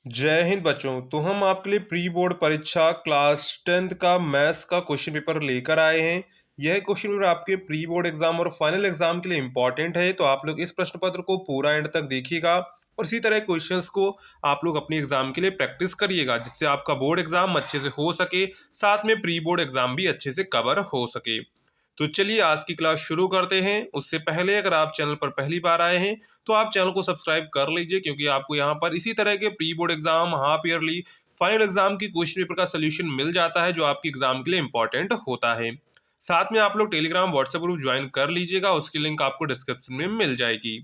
जय हिंद बच्चों। तो हम आपके लिए प्री बोर्ड परीक्षा क्लास 10th का मैथ्स का क्वेश्चन पेपर लेकर आए हैं। यह क्वेश्चन पेपर आपके प्री बोर्ड एग्जाम और फाइनल एग्जाम के लिए इंपॉर्टेंट है, तो आप लोग इस प्रश्न पत्र को पूरा एंड तक देखिएगा और इसी तरह क्वेश्चंस को आप लोग अपनी एग्जाम के लिए प्रैक्टिस करिएगा, जिससे आपका बोर्ड एग्जाम अच्छे से हो सके, साथ में प्री बोर्ड एग्जाम भी अच्छे से कवर हो सके। तो चलिए आज की क्लास शुरू करते हैं। उससे पहले अगर आप चैनल पर पहली बार आए हैं तो आप चैनल को सब्सक्राइब कर लीजिए, क्योंकि आपको यहाँ पर इसी तरह के pre board exam, half yearly, final exam की क्वेश्चन पेपर का सोल्यूशन मिल जाता है, जो आपके एग्जाम के लिए इंपॉर्टेंट होता है। साथ में आप लोग टेलीग्राम व्हाट्सएप ग्रुप ज्वाइन कर लीजिएगा, उसकी लिंक आपको डिस्क्रिप्शन में मिल जाएगी।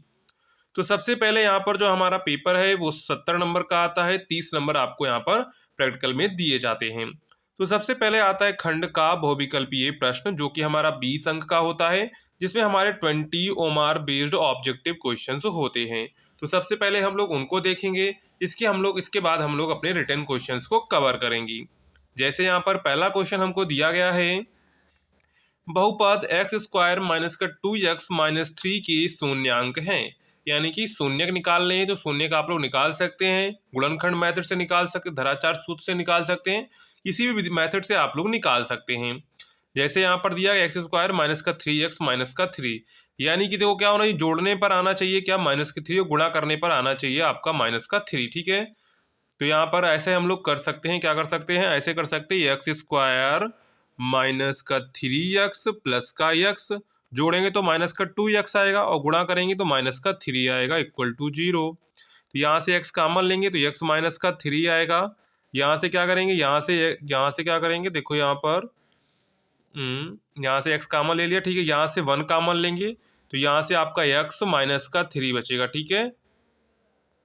तो सबसे पहले यहाँ पर जो हमारा पेपर है वो 70 नंबर का आता है। 30 नंबर आपको यहाँ पर प्रैक्टिकल में दिए जाते हैं। तो सबसे पहले आता है खंड का बहुविकल्पीय प्रश्न, जो कि हमारा 20 अंक का होता है, जिसमें हमारे 20 ओमार बेस्ड ऑब्जेक्टिव क्वेश्चंस होते हैं। तो सबसे पहले हम लोग उनको देखेंगे। इसके बाद हम लोग अपने रिटन क्वेश्चंस को कवर करेंगे। जैसे यहाँ पर पहला क्वेश्चन हमको दिया गया है, बहुपद एक्स स्क्वायर माइनस का 2x-3 के शून्यांक हैं। यानी कि शून्यक निकालने हैं तो शून्यक आप लोग निकाल सकते हैं, गुणनखंड मेथड से निकाल सकते, धराचार सूत्र से निकाल सकते हैं, किसी भी मेथड से आप लोग निकाल सकते हैं। जैसे यहाँ पर दिया एक्स स्क्वायर माइनस का 3x माइनस का 3, यानी कि देखो क्या होना चाहिए, जोड़ने पर आना चाहिए क्या माइनस के 3, और गुणा करने पर आना चाहिए आपका माइनस का 3। ठीक है, तो यहाँ पर ऐसे हम लोग कर सकते हैं, क्या कर सकते हैं, ऐसे कर सकते हैं एक्स स्क्वायर माइनस का 3x प्लस का x, जोड़ेंगे तो माइनस का 2x आएगा और गुणा करेंगे तो माइनस का 3 आएगा इक्वल टू 0। तो यहाँ से x कॉमन लेंगे तो x माइनस का 3 आएगा। यहाँ से क्या करेंगे, यहाँ से क्या करेंगे, देखो यहाँ पर यहाँ से x कॉमन ले लिया, ठीक है। यहाँ से 1 कॉमन लेंगे तो यहाँ से आपका x माइनस का 3 बचेगा, ठीक है,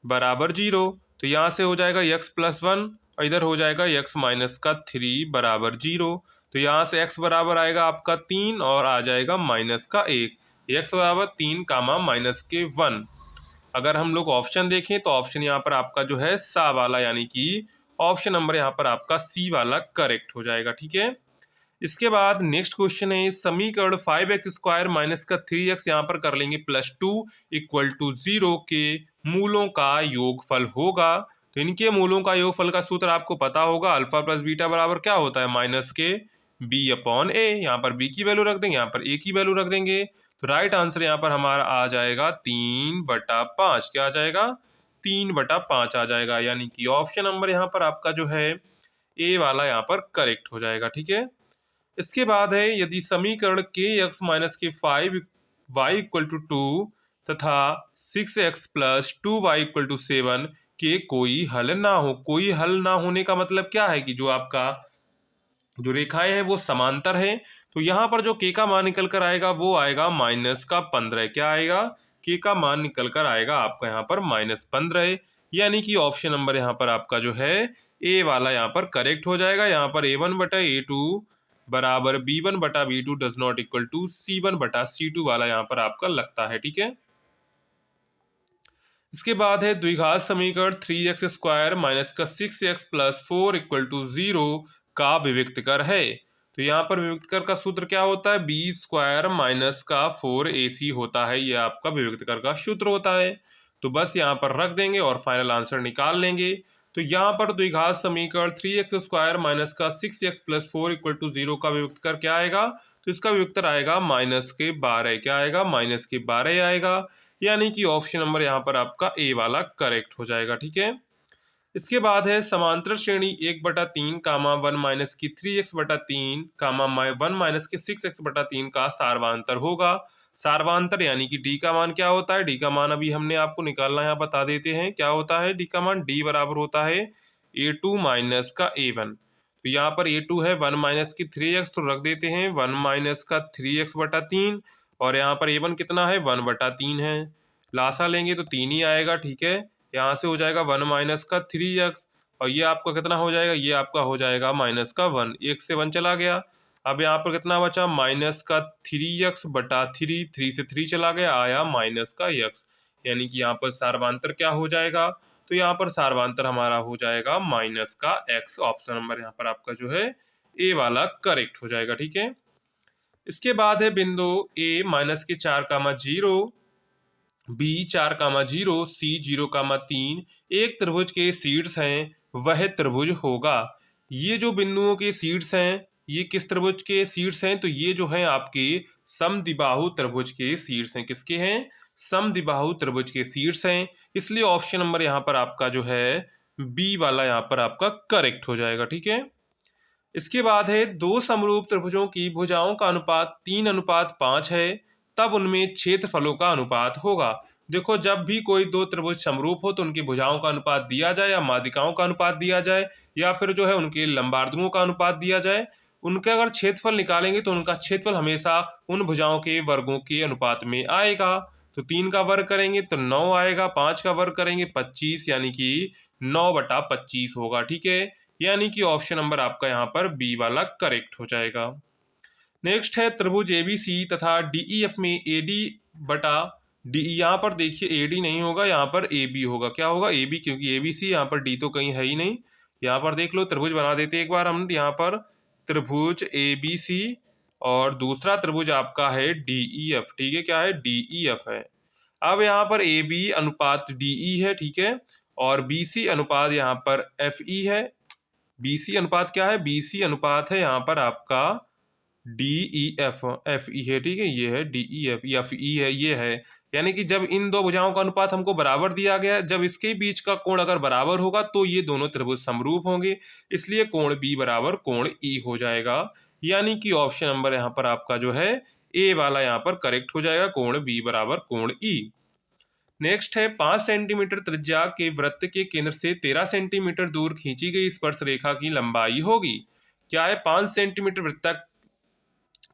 बराबर 0। तो यहाँ से हो जाएगा x प्लस 1 और इधर हो जाएगा x माइनस का 3 बराबर 0। तो यहाँ से x बराबर आएगा आपका 3 और आ जाएगा माइनस का 1। x बराबर 3 कामा माइनस के 1। अगर हम लोग ऑप्शन देखें तो ऑप्शन यहाँ पर आपका जो है सा वाला, यानी कि ऑप्शन नंबर यहाँ पर आपका सी वाला करेक्ट हो जाएगा, ठीक है। इसके बाद नेक्स्ट क्वेश्चन है, समीकरण 5x स्क्वायर माइनस का 3x यहाँ पर कर लेंगे +2 इक्वल टू 0 के मूलों का योगफल होगा। तो इनके मूलों का योगफल का सूत्र आपको पता होगा, अल्फा प्लस बीटा बराबर क्या होता है, माइनस के b अपॉन ए। यहाँ पर b की वैल्यू रख देंगे, यहाँ पर a की वैल्यू रख देंगे। तो राइट आंसर यहाँ पर हमारा आ जाएगा 3/5। क्या आ जाएगा, 3/5 आ जाएगा, यानी कि ऑप्शन नंबर यहाँ पर आपका जो है ए वाला यहाँ पर करेक्ट हो जाएगा, ठीक है। इसके बाद है, यदि समीकरण के एक्स माइनस के 5y इक्वल टू 2 तथा 6x plus 2y equal to 7 के कोई हल ना हो। कोई हल ना होने का मतलब क्या है कि जो आपका जो रेखाएं हैं वो समांतर है। तो यहाँ पर जो के का मान निकल कर आएगा वो आएगा माइनस का 15। क्या आएगा, के का मान निकल कर आएगा आपका यहाँ पर -15, यानी कि ऑप्शन नंबर यहाँ पर आपका जो है ए वाला यहाँ पर करेक्ट हो जाएगा। यहाँ पर a1/a2 बराबर b1/b2 does not equal to c1/c2 वाला यहाँ पर आपका लगता है, ठीक है। इसके बाद है द्विघात समीकरण 3x स्क्वायर माइनस का 6x प्लस 4 इक्वल टू 0 का विविक्त कर है। तो यहाँ पर विविक्त कर का सूत्र क्या होता है, बी स्क्वायर माइनस का 4ac होता है, ये आपका विविक्त कर का सूत्र होता है। तो बस यहाँ पर रख देंगे और फाइनल आंसर निकाल लेंगे। तो यहाँ पर द्विघात समीकरण 3x स्क्वायर माइनस का 6x प्लस 4 इक्वल टू 0 का विविक्त कर क्या आएगा, तो इसका विविक्त आएगा -12। क्या आएगा, -12 आएगा, यानी कि ऑप्शन नंबर यहाँ पर आपका ए वाला करेक्ट हो जाएगा, ठीक है। इसके बाद है समांतर श्रेणी 1/3 कामा 1 माइनस की 3x/3 कामा 1 माइनस के 6x/3 का सारवांतर होगा। सारवांतर यानी कि डी का मान क्या होता है, डी का मान अभी हमने आपको निकालना यहाँ बता देते हैं। क्या होता है डी का मान, डी बराबर होता है a2 माइनस का a1। तो यहाँ पर a2 है 1 माइनस की 3x, तो रख देते हैं 1 माइनस का 3x/3, और यहाँ पर a1 कितना है, 1/3 है। लासा लेंगे तो 3 ही आएगा, ठीक है। यहाँ से हो जाएगा 1 माइनस का 3x, और ये आपका कितना हो जाएगा, ये आपका हो जाएगा माइनस का 1, 1 से 1 चला गया। अब यहाँ पर कितना बचा, माइनस का 3x/3, 3 से 3 चला गया, आया माइनस का x, यानी कि यहाँ पर सारवांतर क्या हो जाएगा, तो यहाँ पर सारवांतर हमारा हो जाएगा माइनस का x। ऑप्शन नंबर यहाँ पर आपका जो है ए वाला करेक्ट हो जाएगा, ठीक है। इसके बाद है बिंदु a -4, 0 बी 4,0, सी 0,3 एक त्रिभुज के शीर्ष हैं वह त्रिभुज होगा। ये जो बिंदुओं के शीर्ष हैं ये किस त्रिभुज के शीर्ष हैं? तो ये जो हैं आपके समद्विबाहु त्रिभुज के शीर्ष हैं। किसके हैं? समद्विबाहु त्रिभुज के शीर्ष हैं। इसलिए ऑप्शन नंबर यहाँ पर आपका जो है बी वाला यहाँ पर आपका करेक्ट हो जाएगा। ठीक है। इसके बाद है दो समरूप त्रिभुजों की भुजाओं का अनुपात 3:5 है, तब उनमें क्षेत्रफलों का अनुपात होगा। देखो, जब भी कोई दो त्रिभुज समरूप हो तो उनकी भुजाओं का अनुपात दिया जाए या माध्यिकाओं का अनुपात दिया जाए या फिर जो है उनके लंबार्धों का अनुपात दिया जाए, उनके अगर क्षेत्रफल निकालेंगे तो उनका क्षेत्रफल हमेशा उन भुजाओं के वर्गों के अनुपात में आएगा। तो 3 का वर्ग करेंगे तो 9 आएगा, 5 का वर्ग करेंगे 25, यानी कि 9/25 होगा। ठीक है। यानी कि ऑप्शन नंबर आपका यहाँ पर बी वाला करेक्ट हो जाएगा। नेक्स्ट है त्रिभुज एबीसी तथा डीईएफ में एडी बटा डीई। यहाँ पर देखिए एडी नहीं होगा, यहाँ पर एबी होगा। क्या होगा? एबी, क्योंकि एबीसी, यहाँ पर डी तो कहीं है ही नहीं। यहाँ पर देख लो, त्रिभुज बना देते एक बार हम। यहाँ पर त्रिभुज एबीसी और दूसरा त्रिभुज आपका है डीईएफ। ठीक है, क्या है? डीईएफ है। अब यहाँ पर एबी अनुपात डीई है। ठीक है। और बीसी अनुपात यहाँ पर एफई है। बीसी अनुपात क्या है? बीसी अनुपात है यहाँ पर आपका D E F, F E है। ठीक है, ये है D E F, F E है, ये है। यानी कि जब इन दो भुजाओं का अनुपात हमको बराबर दिया गया, जब इसके बीच का कोण अगर बराबर होगा तो ये दोनों त्रिभुज समरूप होंगे। इसलिए कोण बी बराबर कोण ई हो जाएगा। यानी कि ऑप्शन नंबर यहाँ पर आपका जो है ए वाला यहाँ पर करेक्ट हो जाएगा, कोण बी बराबर कोण ई। नेक्स्ट है 5 सेंटीमीटर त्रिज्या के वृत्त के केंद्र से 13 सेंटीमीटर दूर खींची गई स्पर्श रेखा की लंबाई होगी। क्या है? 5 सेंटीमीटर वृत्त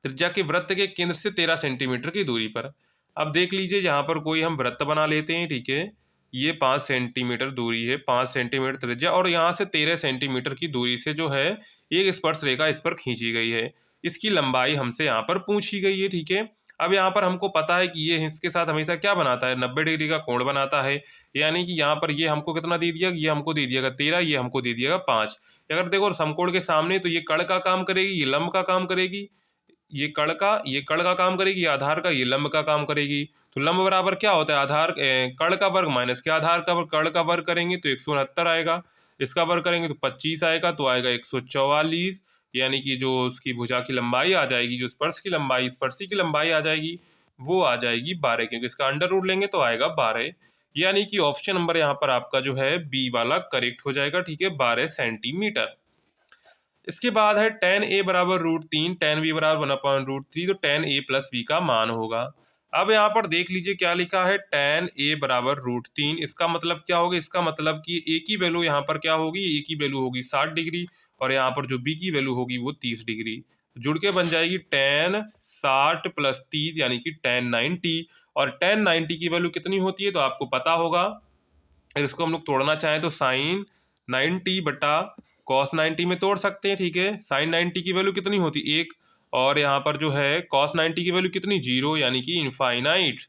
त्रिज्या के वृत्त के केंद्र से 13 सेंटीमीटर की दूरी पर। अब देख लीजिए, यहाँ पर कोई हम वृत्त बना लेते हैं। ठीक है। ये 5 सेंटीमीटर दूरी है, 5 सेंटीमीटर त्रिज्या, और यहाँ से 13 सेंटीमीटर की दूरी से जो है एक स्पर्श रेखा इस पर खींची गई है। इसकी लंबाई हमसे यहाँ पर पूछी गई है। ठीक है। अब यहाँ पर हमको पता है कि ये इसके साथ हमेशा क्या बनाता है? 90 डिग्री का कोण बनाता है। यानी कि यहाँ पर ये हमको कितना दे दिया? ये हमको दे दिएगा 13, ये हमको दे दिएगा 5। अगर देखो समकोण के सामने, तो ये कर्ण का काम करेगी, ये लंब का काम करेगी। ये कर्ण का काम करेगी, आधार का, ये लंब का काम करेगी। तो लंब बराबर क्या होता है? आधार कर्ण का वर्ग माइनस के आधार का वर्ग। कर्ण का वर्ग करेंगे तो 169 आएगा, इसका वर्ग करेंगे तो 25 आएगा, तो आएगा 144। यानी कि जो उसकी भुजा की लंबाई आ जाएगी, जो स्पर्श की लंबाई, स्पर्शी की लंबाई आ जाएगी, वो आ जाएगी 12, क्योंकि इसका अंडर रूट लेंगे तो आएगा 12। यानी कि ऑप्शन नंबर यहाँ पर आपका जो है बी वाला करेक्ट हो जाएगा। ठीक है, 12 सेंटीमीटर। इसके बाद है tan a बराबर √3, tan b बराबर 1/√3, तो tan a प्लस b का मान होगा। अब यहाँ पर देख लीजिए क्या लिखा है, tan a बराबर √3। इसका मतलब क्या होगा? इसका मतलब कि a की वैल्यू यहाँ पर क्या होगी? a की वैल्यू होगी 60 डिग्री, और यहाँ पर जो b की वैल्यू होगी वो 30 डिग्री। जुड़ के बन जाएगी tan 60 प्लस 30, यानी कि tan 90। और tan 90 की वैल्यू कितनी होती है तो आपको पता होगा। अगर इसको हम लोग तोड़ना चाहें तो साइन 90 बटा कॉस 90 में तोड़ सकते हैं। ठीक है। साइन 90 की वैल्यू कितनी होती? 1। और यहाँ पर जो है कॉस 90 की वैल्यू कितनी? 0, यानी कि इनफाइनाइट।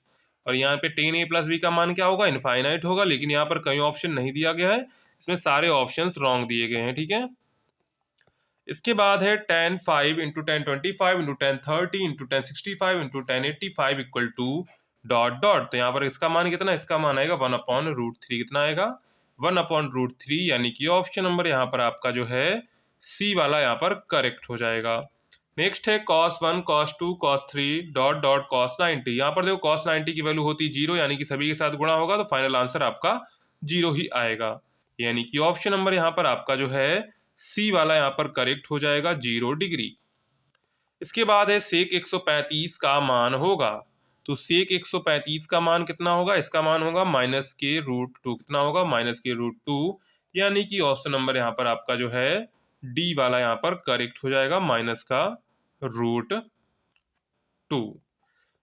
और यहाँ पे tan a प्लस b का मान क्या होगा? इनफाइनाइट होगा। लेकिन यहाँ पर कई ऑप्शन नहीं दिया गया है, इसमें सारे ऑप्शंस रॉन्ग दिए गए हैं। ठीक है। इसके बाद है tan 5 into tan 25 into tan 30 into tan 65 into tan 85 equal to dot dot. तो यहाँ पर इसका मान कितना? इसका मान आएगा 1/√3। कितना आएगा? 1/√3। यानी कि ऑप्शन नंबर यहाँ पर आपका जो है सी वाला यहाँ पर करेक्ट हो जाएगा। नेक्स्ट है cos 1 cos 2 cos 3 dot dot cos 90। यहाँ पर देखो cos 90 की वैल्यू होती 0, यानी कि सभी के साथ गुणा होगा तो फाइनल आंसर आपका 0 ही आएगा। यानी कि ऑप्शन नंबर यहाँ पर आपका जो है सी वाला यहाँ पर करेक्ट हो जाएगा, 0 डिग्री। इसके बाद है सेक 135 का मान होगा। तो सेक 135 का मान कितना होगा? इसका मान होगा -√2। कितना होगा? -√2। यानी कि ऑप्शन नंबर यहाँ पर आपका जो है डी वाला यहाँ पर करेक्ट हो जाएगा, -√2।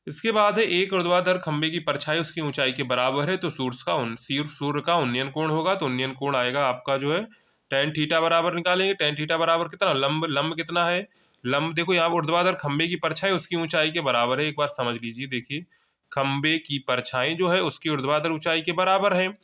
इसके बाद है एक ऊर्ध्वाधर खंबे की परछाई उसकी ऊंचाई के बराबर है, तो सूर्य का उन्नयन कोण होगा। तो उन्नयन कोण आएगा आपका जो है tan थीटा बराबर निकालेंगे। tan थीटा बराबर कितना? लंब कितना है? लंब देखो यहाँ ऊर्ध्वाधर खंबे की परछाई उसकी ऊंचाई के बराबर है। एक बार समझ लीजिए, देखिए खंबे की परछाई जो है उसकी ऊर्ध्वाधर ऊंचाई के बराबर है।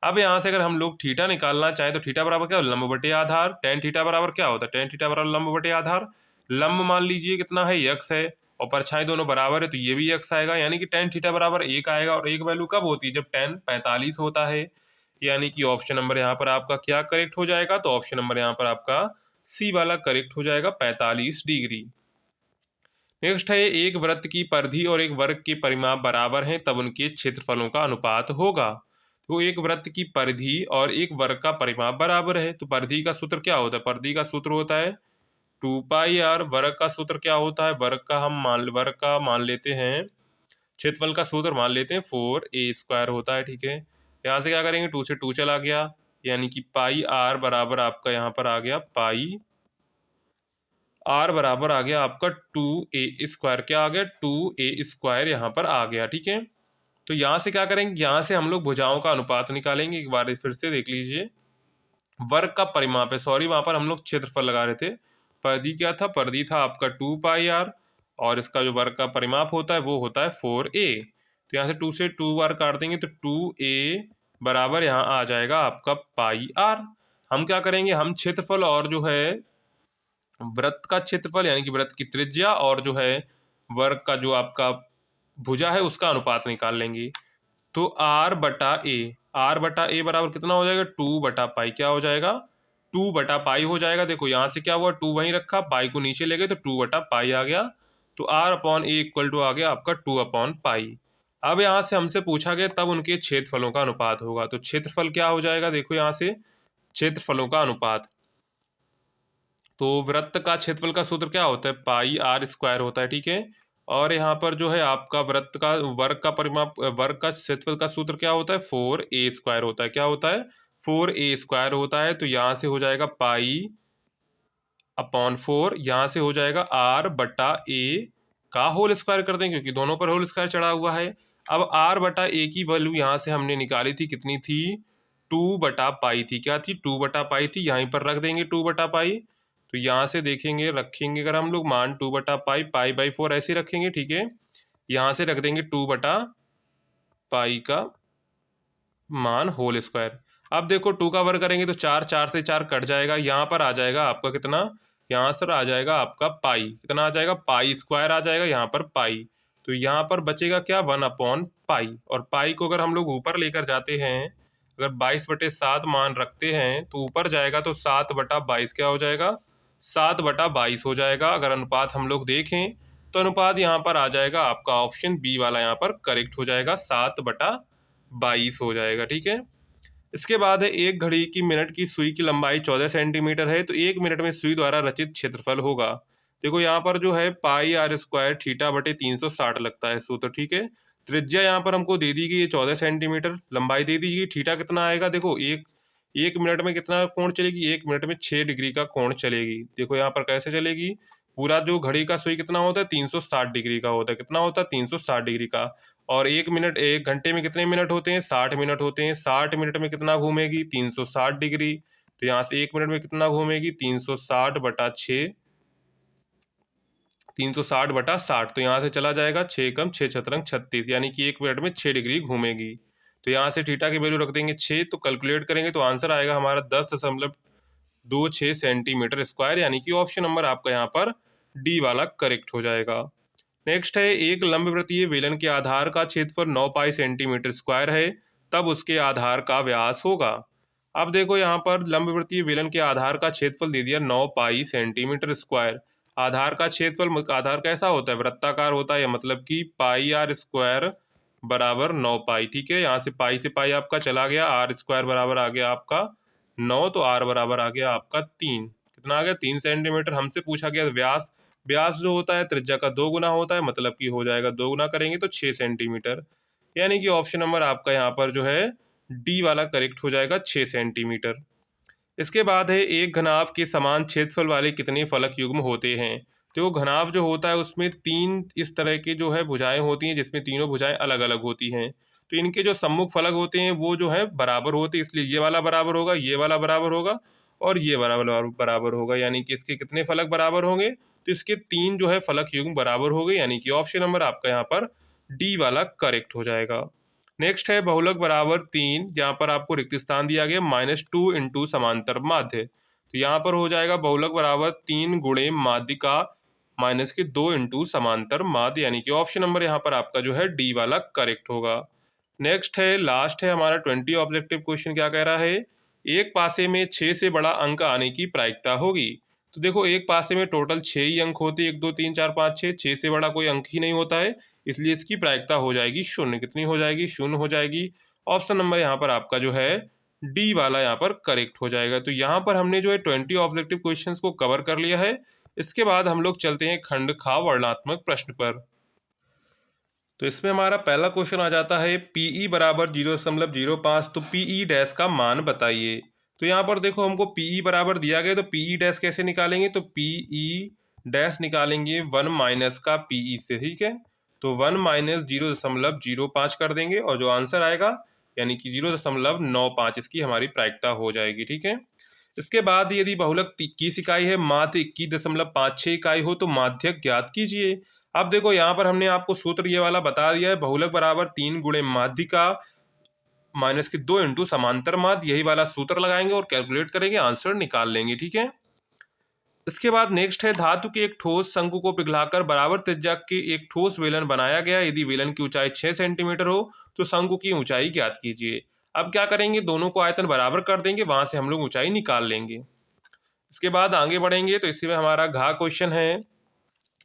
अब यहाँ से अगर हम लोग थीटा निकालना चाहें तो थीटा बराबर क्या? लंब बटे आधार। tan थीटा बराबर क्या होता है? tan थीटा बराबर लंब बटे आधार। लंब मान लीजिए कितना है? x है, और परछाई दोनों बराबर है तो ये भी x आएगा, यानी कि tan थीटा बराबर 1 आएगा। और एक वैल्यू कब होती है? जब tan 45 होता है। यानी कि ऑप्शन नंबर यहाँ पर आपका क्या करेक्ट हो जाएगा? तो ऑप्शन नंबर यहाँ पर आपका सी वाला करेक्ट हो जाएगा, 45 डिग्री। नेक्स्ट है, एक वृत्त की परिधि और एक वर्ग के परिमाप बराबर हैं तब उनके क्षेत्रफलों का अनुपात होगा। तो एक वृत्त की परिधि और एक वर्ग का परिमाप बराबर है, तो परिधि का सूत्र क्या होता है? परिधि का सूत्र होता है 2πr। वर्ग का सूत्र क्या होता है? वर्ग का मान लेते हैं, क्षेत्रफल का सूत्र मान लेते हैं 4a² होता है। ठीक है, यहाँ से क्या करेंगे? 2 से 2 चला गया, यानी कि पाई आर बराबर आपका यहाँ पर आ गया पाई आर बराबर आ गया आपका 2a²। क्या आ गया? 2a² यहाँ पर आ गया। ठीक है, तो यहाँ से क्या करेंगे? यहाँ से हम लोग भुजाओं का अनुपात निकालेंगे। एक बार फिर से देख लीजिए, वर्ग का परिमाप है, सॉरी वहाँ पर हम लोग क्षेत्रफल लगा रहे थे। परिधि क्या था? परिधि था आपका 2πr, और इसका जो वर्ग का परिमाप होता है वो होता है 4a। तो यहाँ से 2 से 2 बार काट देंगे तो 2a बराबर यहाँ आ जाएगा आपका पाई आर। हम क्या करेंगे? हम क्षेत्रफल और जो है वृत्त का क्षेत्रफल यानी कि वृत्त की त्रिज्या और जो है वर्ग का जो आपका भुजा है उसका अनुपात निकाल लेंगे। तो आर बटा ए बराबर कितना हो जाएगा? 2/पाई। क्या हो जाएगा? 2/पाई हो जाएगा। देखो यहाँ से क्या हुआ, 2 वहीं रखा, पाई को नीचे ले गए तो 2/पाई आ गया। तो r/a इक्वल टू आ गया आपका 2/पाई। अब यहाँ से हमसे पूछा गया तब उनके क्षेत्रफलों का अनुपात होगा। तो क्षेत्रफल क्या हो जाएगा? देखो यहाँ से क्षेत्रफलों का अनुपात, तो वृत्त का क्षेत्रफल का सूत्र क्या होता है? पाई r² होता है। ठीक है, और यहाँ पर जो है आपका वृत्त का वर्ग का परिमाप, वर्ग का क्षेत्रफल का सूत्र क्या होता है? 4a² होता है। क्या होता है? 4a² होता है। तो यहाँ से हो जाएगा पाई/4, यहाँ से हो जाएगा r/a का होल स्क्वायर कर दें क्योंकि दोनों पर होल स्क्वायर चढ़ा हुआ है। अब r/a की वैल्यू यहाँ से हमने निकाली थी, कितनी थी? 2/पाई थी। क्या थी? 2/पाई थी। यहीं पर रख देंगे 2/पाई। तो यहाँ से देखेंगे, रखेंगे अगर हम लोग मान 2/पाई, पाई/4 ऐसे रखेंगे। ठीक है, यहाँ से रख देंगे 2/पाई का मान होल स्क्वायर। अब देखो 2 का वर्ग करेंगे तो 4, 4 से 4 कट जाएगा, यहाँ पर आ जाएगा आपका कितना? यहाँ सर आ जाएगा आपका पाई। कितना आ जाएगा? पाई² आ जाएगा यहाँ पर पाई। तो यहाँ पर बचेगा क्या? 1/पाई। और पाई को अगर हम लोग ऊपर लेकर जाते हैं, अगर 22/7 मान रखते हैं तो ऊपर जाएगा तो 7/22 क्या हो जाएगा? 7/22 हो जाएगा। अगर अनुपात हम लोग देखें तो अनुपात यहाँ पर आ जाएगा आपका ऑप्शन बी वाला यहाँ पर करेक्ट हो जाएगा, 7/22 हो जाएगा। ठीक है, इसके बाद है, एक घड़ी की मिनट की सुई की लंबाई 14 सेंटीमीटर है तो 1 मिनट में सुई द्वारा रचित क्षेत्रफल होगा। देखो यहाँ पर जो है पाई r² θ/360 लगता है सूत्र। ठीक है, त्रिज्या यहाँ पर हमको दे दी गई है 14 सेंटीमीटर, लंबाई दे दी गई, थीटा कितना आएगा? देखो एक मिनट में कितना कोण चलेगी? 1 मिनट में 6 डिग्री का कोण चलेगी। देखो यहाँ पर कैसे चलेगी, पूरा जो घड़ी का सुई कितना होता है? 360 डिग्री का होता है। कितना होता है? 360 डिग्री का। और 1 घंटे में कितने मिनट होते हैं? 60 मिनट होते हैं। 60 मिनट में कितना घूमेगी? 360 डिग्री। तो यहाँ से 1 मिनट में कितना घूमेगी? 360/6, 360/60। तो यहाँ से चला जाएगा 6 कम 6 छतरंग 36, यानी कि 1 मिनट में 6 डिग्री घूमेगी। तो यहाँ से थीटा की वैल्यू रख देंगे 6, तो कैलकुलेट करेंगे तो आंसर आएगा हमारा 10.26 सेंटीमीटर स्क्वायर, यानी कि ऑप्शन नंबर आपका यहाँ पर डी वाला करेक्ट हो जाएगा। नेक्स्ट है, एक लंबवृत्तीय बेलन के आधार का क्षेत्रफल 9 पाई सेंटीमीटर स्क्वायर है तब उसके आधार का व्यास होगा। अब देखो यहाँ पर लंबवृत्तीय बेलन के आधार का क्षेत्रफल दे दिया 9 पाई सेंटीमीटर स्क्वायर। आधार का क्षेत्रफल, आधार कैसा होता है? वृत्ताकार होता है, मतलब कि पाई r² बराबर 9 पाई। ठीक है, यहाँ से पाई से पाई आपका चला गया, r² बराबर आ गया आपका 9, तो r बराबर आ गया आपका 3। कितना आ गया? 3 सेंटीमीटर। हमसे पूछा गया व्यास, व्यास जो होता है त्रिज्या का 2 गुना होता है, मतलब कि हो जाएगा 2 गुना करेंगे तो 6 सेंटीमीटर, यानी कि ऑप्शन नंबर आपका यहाँ पर जो है डी वाला करेक्ट हो जाएगा, 6 सेंटीमीटर। इसके बाद है, एक घनाभ के समान क्षेत्रफल वाले कितने फलक युग्म होते हैं? तो घनाभ जो होता है उसमें 3 इस तरह की जो है भुजाएं होती हैं, जिसमें तीनों भुजाएं अलग अलग होती हैं। तो इनके जो सम्मुख फलक होते हैं वो जो है बराबर होते हैं, इसलिए ये वाला बराबर होगा, ये वाला बराबर होगा और ये बराबर बराबर होगा, यानी कि इसके कितने फलक बराबर होंगे? तो इसके 3 जो है फलक युग्म बराबर हो गए, यानी कि ऑप्शन नंबर आपका यहाँ पर डी वाला करेक्ट हो जाएगा। नेक्स्ट है, बहुलक बराबर 3, जहाँ पर आपको रिक्त स्थान दिया गया -2 इंटू समांतर माध्य। तो यहाँ पर हो जाएगा बहुलक बराबर 3 गुणे माध्य का माइनस के 2 इंटू समांतर माध्य, यानी कि ऑप्शन नंबर यहाँ पर आपका जो है डी वाला करेक्ट होगा। नेक्स्ट है, लास्ट है हमारा 20 ऑब्जेक्टिव क्वेश्चन। क्या कह रहा है, एक पासे में 6 से बड़ा अंक आने की प्रायिकता होगी। तो देखो, एक पासे में टोटल 6 ही अंक होते हैं, 1 2 3 4 5 6, 6 से बड़ा कोई अंक ही नहीं होता है, इसलिए इसकी प्रायिकता हो जाएगी शून्य। कितनी हो जाएगी, शून्य हो जाएगी। ऑप्शन नंबर यहाँ पर आपका जो है डी वाला यहाँ पर करेक्ट हो जाएगा। तो यहाँ पर हमने जो है 20 ऑब्जेक्टिव क्वेश्चंस को कवर कर लिया है। इसके बाद हम लोग चलते हैं खंड खा वर्णात्मक प्रश्न पर। तो इसमें हमारा पहला क्वेश्चन आ जाता है पीई बराबर 0.05, तो पीई डैश का मान बताइए। तो यहाँ पर देखो, हमको पीई बराबर दिया गया, तो पीई डैश कैसे निकालेंगे, तो पीई डैश निकालेंगे 1 माइनस का पीई से, ठीक है। तो 1 माइनस 0.05 कर देंगे और जो आंसर आएगा यानी कि 0.95 इसकी हमारी प्रायिकता हो जाएगी, ठीक है। इसके बाद यदि बहुलक 21 इकाई है, माध्य 21.56 इकाई हो, तो माध्यक ज्ञात कीजिए। अब देखो, यहाँ पर हमने आपको सूत्र ये वाला बता दिया है, बहुलक बराबर 3 गुणे माध्य का माइनस के 2 इंटू समांतर माध्य, यही वाला सूत्र लगाएंगे और कैलकुलेट करेंगे, आंसर निकाल लेंगे, ठीक है। इसके बाद नेक्स्ट है, धातु के एक ठोस शंकु को पिघलाकर बराबर त्रिज्या के एक ठोस वेलन बनाया गया। यदि वेलन की ऊंचाई 6 सेंटीमीटर हो तो शंकु की ऊंचाई ज्ञात कीजिए। अब क्या करेंगे, दोनों को आयतन बराबर कर देंगे, वहां से हम लोग ऊंचाई निकाल लेंगे। इसके बाद आगे बढ़ेंगे, तो इसी में हमारा घा क्वेश्चन है,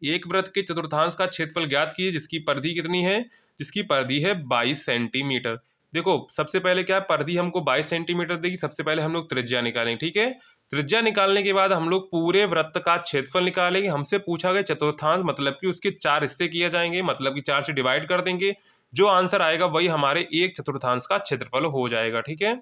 एक वृत्त के चतुर्थांश का क्षेत्रफल ज्ञात कीजिए जिसकी परिधि कितनी है, जिसकी परिधि है 22 सेंटीमीटर। देखो, सबसे पहले क्या है, परिधि हमको 22 सेंटीमीटर देगी, सबसे पहले हम लोग त्रिज्या निकालेंगे, ठीक है। त्रिज्या निकालने के बाद हम लोग पूरे वृत्त का क्षेत्रफल निकालेंगे। हमसे पूछा गया चतुर्थांश, मतलब कि उसके 4 हिस्से किए जाएंगे, मतलब कि 4 से डिवाइड कर देंगे, जो आंसर आएगा वही हमारे एक चतुर्थांश का क्षेत्रफल हो जाएगा, ठीक है।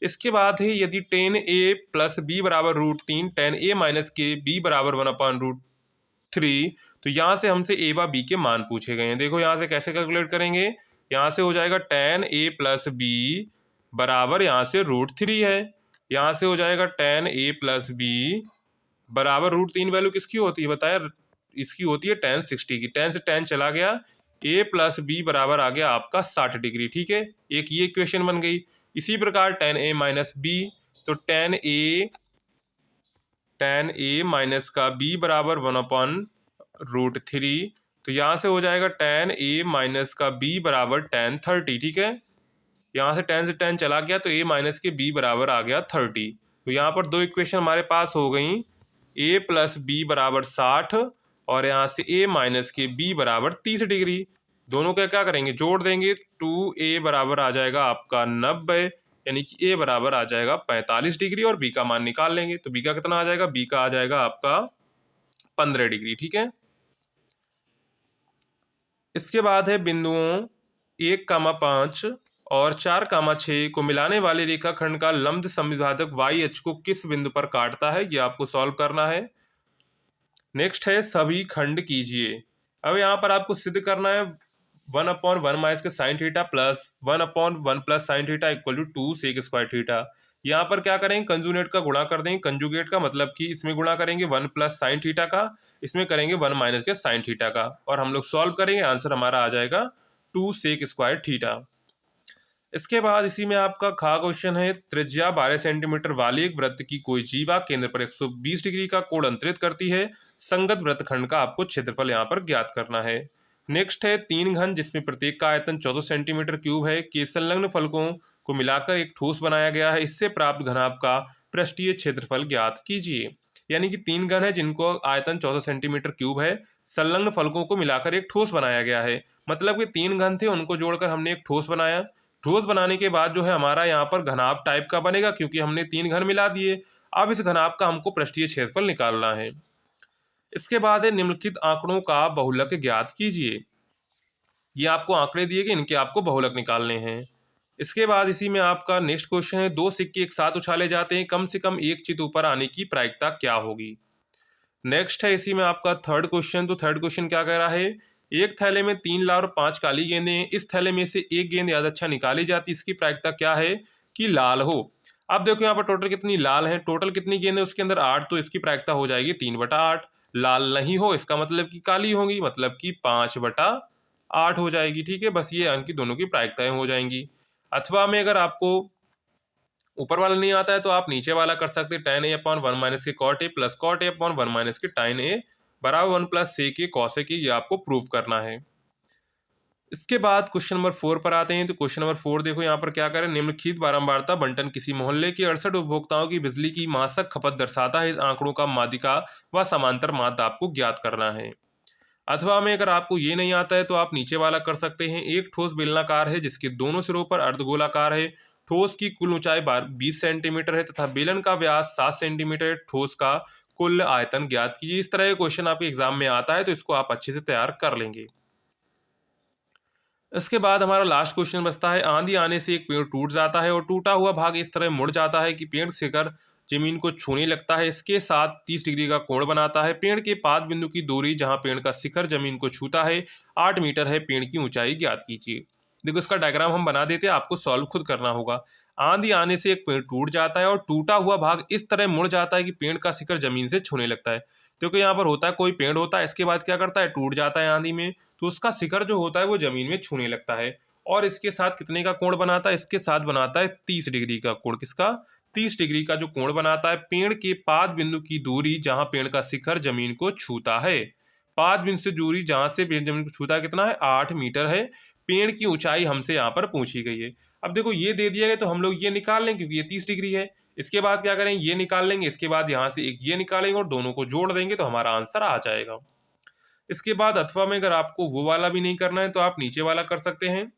इसके बाद है, यदि टेन ए प्लस बी बराबर √3, टेन ए माइनस के बी बराबर 1/√3, तो यहाँ से हमसे ए व बी के मान पूछे गए हैं। देखो, यहाँ से कैसे कैलकुलेट करेंगे, यहाँ से हो जाएगा टेन ए प्लस बी बराबर यहाँ से √3 है, यहाँ से हो जाएगा टेन ए प्लस बी बराबर √3, वैल्यू किसकी होती है बताया, इसकी होती है tan 60 की। tan से tan चला गया, a प्लस बी बराबर आ गया आपका 60 डिग्री, ठीक है। एक ये इक्वेशन बन गई। इसी प्रकार tan a माइनस बी, तो tan a माइनस का b बराबर 1/√3, तो यहाँ से हो जाएगा tan a माइनस का b बराबर tan 30, ठीक है। यहाँ से tan चला गया, तो a माइनस के b बराबर आ गया 30। तो यहाँ पर दो इक्वेशन हमारे पास हो गई, a प्लस बी बराबर 60 और यहाँ से a माइनस के b बराबर 30 डिग्री। दोनों का क्या करेंगे, जोड़ देंगे, 2a बराबर आ जाएगा आपका 90, यानी कि a बराबर आ जाएगा 45 डिग्री और b का मान निकाल लेंगे। तो b का कितना आ जाएगा, b का आ जाएगा आपका 15 डिग्री, ठीक है। इसके बाद है, बिंदुओं 1,5 और 4,6 को मिलाने वाले रेखाखंड का लंब समविभाजक वाई अक्ष को किस बिंदु पर काटता है, ये आपको सॉल्व करना है। नेक्स्ट है, सभी खंड कीजिए। अब यहाँ पर आपको सिद्ध करना है 1/1 माइनस के sine theta plus 1/1 plus sine theta equal to 2 sec square theta. यहाँ पर क्या करेंगे, कंजुगेट का गुणा कर देंगे। कंजुगेट का मतलब कि इसमें गुणा करेंगे 1 प्लस साइन थीटा का, इसमें करेंगे 1 माइनस के साइन थीटा का, और हम लोग सॉल्व करेंगे, आंसर हमारा आ जाएगा 2 सेक स्क्वायर थीटा। इसके बाद इसी में आपका खा क्वेश्चन है, त्रिज्या 12 सेंटीमीटर वाली एक वृत्त की कोई जीवा केंद्र पर 120 डिग्री का कोण अंतरित करती है। संगत वृत्तखंड का आपको क्षेत्रफल यहाँ पर ज्ञात करना है। नेक्स्ट है, तीन घन जिसमें प्रत्येक का आयतन 14 सेंटीमीटर क्यूब है के संलग्न फलकों को मिलाकर एक ठोस बनाया गया है, इससे प्राप्त घनाभ का पृष्ठीय क्षेत्रफल ज्ञात कीजिए। यानी कि तीन घन है जिनको आयतन 14 सेंटीमीटर क्यूब है, संलग्न फलकों को मिलाकर एक ठोस बनाया गया है, मतलब कि तीन घन थे उनको जोड़कर हमने एक ठोस बनाया। ठोस बनाने के बाद जो है हमारा यहाँ पर घनाभ टाइप का बनेगा, क्योंकि हमने तीन घन मिला दिए। अब इस घनाभ का हमको पृष्ठीय क्षेत्रफल निकालना है। इसके बाद है, निम्नलिखित आंकड़ों का बहुलक ज्ञात कीजिए। ये आपको आंकड़े दिए गए, इनके आपको बहुलक निकालने हैं। इसके बाद इसी में आपका नेक्स्ट क्वेश्चन है, दो सिक्के एक साथ उछाले जाते हैं, कम से कम एक चित ऊपर आने की प्रायिकता क्या होगी। नेक्स्ट है इसी में आपका थर्ड क्वेश्चन। तो थर्ड क्वेश्चन क्या कह रहा है, एक थैले में 3 लाल और 5 काली गेंदें हैं, इस थैले में से एक गेंद याद अच्छा निकाली जाती है, इसकी प्रायिकता क्या है कि लाल हो। अब देखो यहाँ पर टोटल कितनी लाल है, टोटल कितनी गेंद है उसके अंदर 8, तो इसकी प्रायिकता हो जाएगी 3/8। लाल नहीं हो इसका मतलब कि काली होंगी, मतलब कि 5/8 हो जाएगी, ठीक है। बस ये इनकी दोनों की प्रायिकताएं हो जाएंगी। अथवा में अगर आपको ऊपर वाला नहीं आता है तो आप नीचे वाला कर सकते हैं, tan a/1 माइनस के cot a plus cot a/1 minus के tan a बराबर 1 प्लस सेक ए कॉसेक ए, ये आपको प्रूव करना है। इसके बाद क्वेश्चन नंबर 4 पर आते हैं। तो क्वेश्चन नंबर 4 देखो यहाँ पर क्या करें, निम्नलिखित बारंबारता बंटन किसी मोहल्ले के 68 उपभोक्ताओं की बिजली की मासिक खपत दर्शाता है। इस आंकड़ों का माध्यिका व समांतर माध्य आपको ज्ञात करना है। अथवा में अगर आपको ये नहीं आता है तो आप नीचे वाला कर सकते हैं। एक ठोस बेलनाकार है जिसके दोनों सिरों पर अर्धगोलाकार है। ठोस की कुल ऊंचाई 20 सेंटीमीटर है तथा बेलन का व्यास 7 सेंटीमीटर है। ठोस का कुल आयतन ज्ञात कीजिए। इस तरह का क्वेश्चन आपके एग्जाम में आता है तो इसको आप अच्छे से तैयार कर लेंगे। इसके बाद हमारा लास्ट क्वेश्चन बचता है, आंधी आने से एक पेड़ टूट जाता है और टूटा हुआ भाग इस तरह मुड़ जाता है कि पेड़ शिखर जमीन को छूने लगता है। इसके साथ 30 डिग्री का कोण बनाता है। पेड़ के पाद बिंदु की दूरी जहां पेड़ का शिखर जमीन को छूता है 8 मीटर है। पेड़ की ऊंचाई ज्ञात कीजिए। देखो इसका डायग्राम हम बना देते हैं, आपको सॉल्व खुद करना होगा। आंधी आने से एक पेड़ टूट जाता है और टूटा हुआ भाग इस तरह मुड़ जाता है कि पेड़ का शिखर जमीन से छूने लगता है। क्योंकि यहाँ पर होता है कोई पेड़ होता है, इसके बाद क्या करता है, टूट जाता है आंधी में, तो उसका शिखर जो होता है वो जमीन में छूने लगता है। और इसके साथ कितने का कोण बनाता है, इसके साथ बनाता है 30 डिग्री का कोण। किसका? 30 डिग्री का जो कोण बनाता है पेड़ के पाद बिंदु की दूरी जहां पेड़ का शिखर जमीन को छूता है। पाद बिंदु से दूरी जहां से पेड़ जमीन को छूता है कितना है, 8 मीटर है। पेड़ की ऊंचाई हमसे यहाँ पर पूछी गई है। अब देखो ये दे दिया गया तो हम लोग ये निकाल लें क्योंकि ये 30 डिग्री है। इसके बाद क्या करेंगे, ये निकाल लेंगे। इसके बाद यहाँ से एक ये निकालेंगे और दोनों को जोड़ देंगे तो हमारा आंसर आ जाएगा। इसके बाद अथवा में अगर आपको वो वाला भी नहीं करना है तो आप नीचे वाला कर सकते हैं।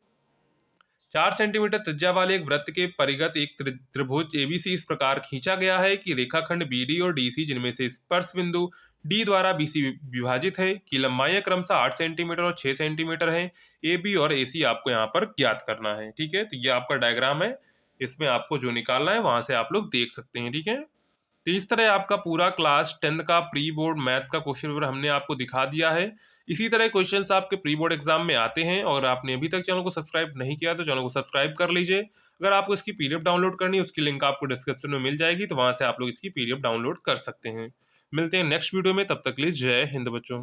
4 सेंटीमीटर त्रिज्या वाले एक वृत्त के परिगत एक त्रिभुज एबीसी इस प्रकार खींचा गया है कि रेखाखंड बीडी और डीसी जिनमें से स्पर्श बिंदु डी द्वारा बीसी विभाजित है की लंबाई क्रमशः 8 सेंटीमीटर और 6 सेंटीमीटर है। ए बी और ए सी आपको यहाँ पर ज्ञात करना है। ठीक है, तो ये आपका डायग्राम है, इसमें आपको जो निकालना है वहां से आप लोग देख सकते हैं। ठीक है, तो इस तरह आपका पूरा क्लास 10th का प्री बोर्ड मैथ का क्वेश्चन पेपर हमने आपको दिखा दिया है। इसी तरह क्वेश्चंस आपके प्री बोर्ड एग्जाम में आते हैं और आपने अभी तक चैनल को सब्सक्राइब नहीं किया तो चैनल को सब्सक्राइब कर लीजिए। अगर आपको इसकी पीडीएफ डाउनलोड करनी है उसकी लिंक आपको डिस्क्रिप्शन में मिल जाएगी, तो वहां से आप लोग इसकी पीडीएफ डाउनलोड कर सकते हैं। मिलते हैं नेक्स्ट वीडियो में, तब तक के लिए जय हिंद बच्चों।